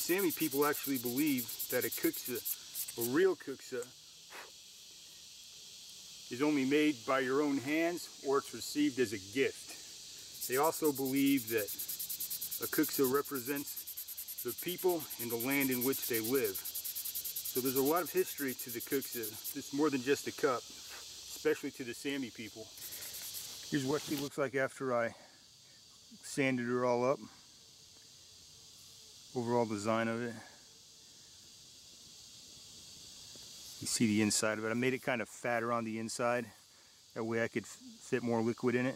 Sami people actually believe that a kuksa, a real kuksa, is only made by your own hands or it's received as a gift. They also believe that a kuksa represents the people and the land in which they live. So there's a lot of history to the kuksa. It's more than just a cup, especially to the Sami people. Here's what she looks like after I sanded her all up. Overall design of it. You see the inside of it. I made it kind of fatter on the inside. That way I could fit more liquid in it.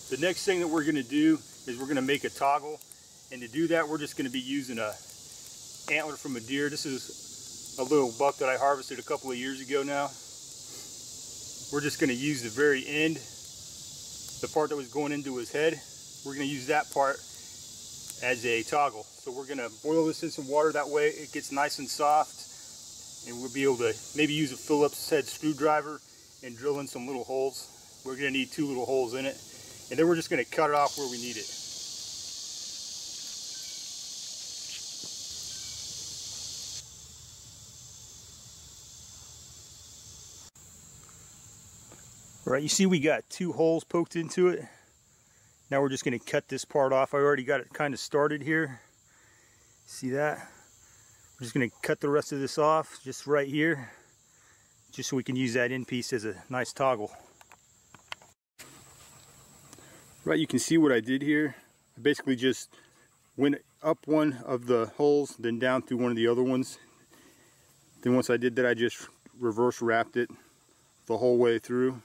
The next thing that we're going to do is we're going to make a toggle, and to do that we're just going to be using a antler from a deer. This is a little buck that I harvested a couple of years ago now. We're just going to use the very end, the part that was going into his head. We're going to use that part as a toggle. So we're going to boil this in some water, that way it gets nice and soft, and we'll be able to maybe use a Phillips head screwdriver and drill in some little holes. We're going to need 2 little holes in it. And then we're just going to cut it off where we need it. All right, you see we got 2 holes poked into it. Now we're just going to cut this part off. I already got it kind of started here. See that? We're just going to cut the rest of this off just right here, just so we can use that end piece as a nice toggle. Right, you can see what I did here. I basically just went up one of the holes, then down through one of the other ones. Then once I did that, I just reverse wrapped it the whole way through,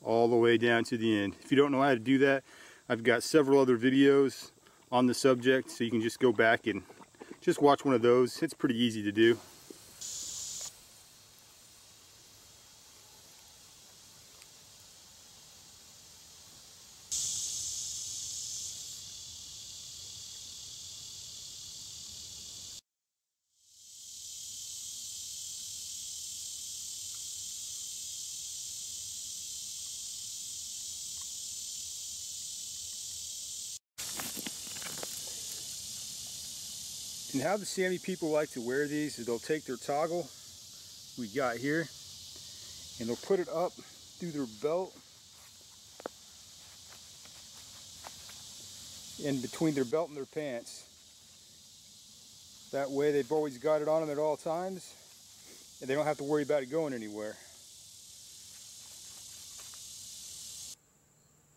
all the way down to the end. If you don't know how to do that, I've got several other videos on the subject, so you can just go back and just watch one of those. It's pretty easy to do. And how the Sami people like to wear these is they'll take their toggle we got here and they'll put it up through their belt and between their belt and their pants. That way they've always got it on them at all times and they don't have to worry about it going anywhere.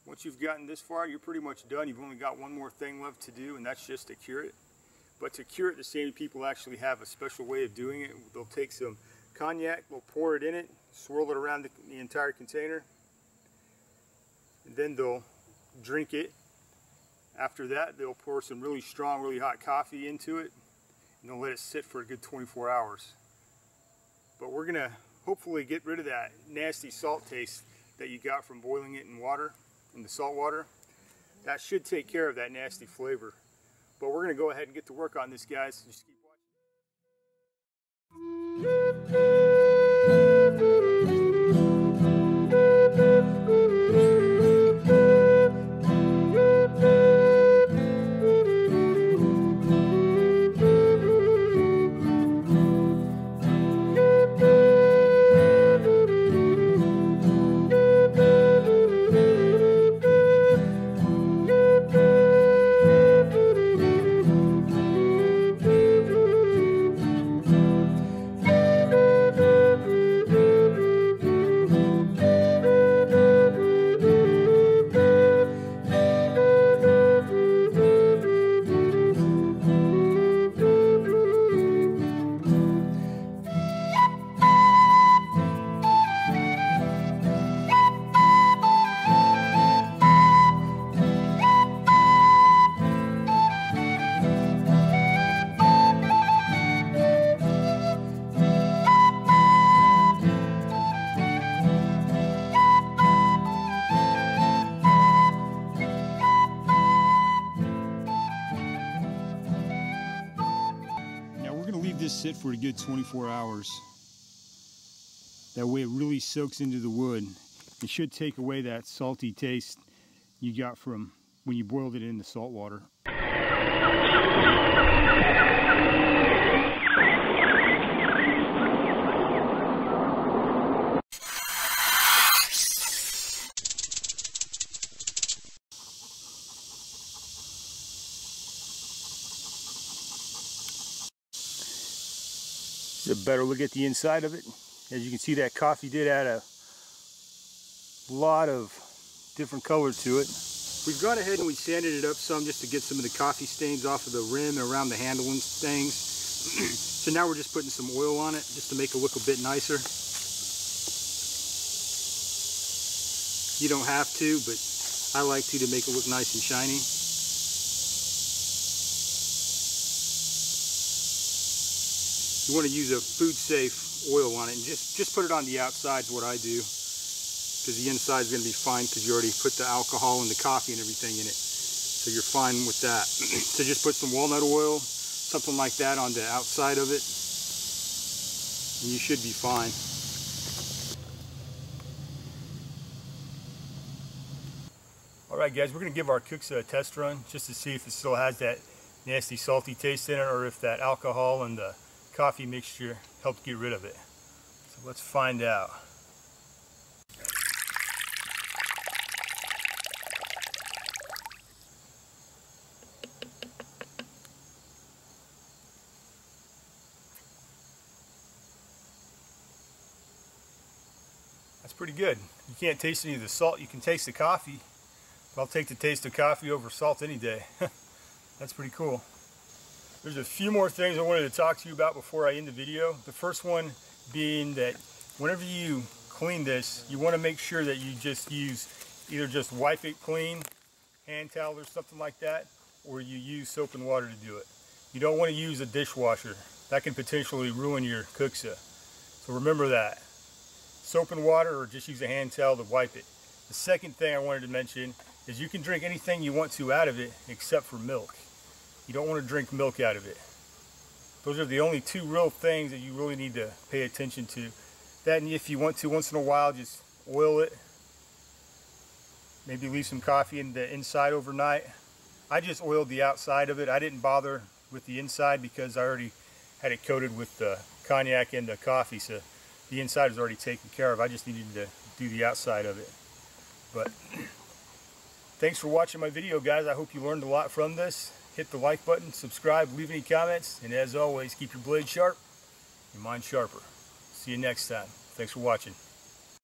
Once you've gotten this far, you're pretty much done. You've only got one more thing left to do, and that's just to cure it. But to cure it, the Sami people actually have a special way of doing it. They'll take some cognac, they'll pour it in it, swirl it around the entire container, and then they'll drink it. After that, they'll pour some really strong, really hot coffee into it, and they'll let it sit for a good 24 hours. But we're going to hopefully get rid of that nasty salt taste that you got from boiling it in water, in the salt water. That should take care of that nasty flavor. But we're going to go ahead and get to work on this, guys. Just keep this sit for a good 24 hours. That way it really soaks into the wood. It should take away that salty taste you got from when you boiled it in the salt water. This is a better look at the inside of it. As you can see, that coffee did add a lot of different colors to it. We've gone ahead and we sanded it up some just to get some of the coffee stains off of the rim and around the handle and things. So now we're just putting some oil on it just to make it look a bit nicer. You don't have to, but I like to make it look nice and shiny. You want to use a food safe oil on it, and just put it on the outside is what I do, because the inside is going to be fine because you already put the alcohol and the coffee and everything in it, so you're fine with that. So just put some walnut oil, something like that, on the outside of it and you should be fine. Alright guys, we're going to give our kuksa a test run just to see if it still has that nasty salty taste in it, or if that alcohol and the coffee mixture helped get rid of it. So let's find out. That's pretty good. You can't taste any of the salt. You can taste the coffee, but I'll take the taste of coffee over salt any day. That's pretty cool. There's a few more things I wanted to talk to you about before I end the video. The first one being that whenever you clean this, you want to make sure that you just use either just wipe it clean, hand towel or something like that, or you use soap and water to do it. You don't want to use a dishwasher. That can potentially ruin your kuksa. So remember that. Soap and water, or just use a hand towel to wipe it. The second thing I wanted to mention is you can drink anything you want to out of it except for milk. You don't want to drink milk out of it. Those are the only two real things that you really need to pay attention to. That, and if you want to, once in a while, just oil it. Maybe leave some coffee in the inside overnight. I just oiled the outside of it. I didn't bother with the inside because I already had it coated with the cognac and the coffee, so the inside is already taken care of. I just needed to do the outside of it. But thanks for watching my video, guys. I hope you learned a lot from this. Hit the like button, subscribe, leave any comments, and as always, keep your blade sharp, your mind sharper. See you next time. Thanks for watching.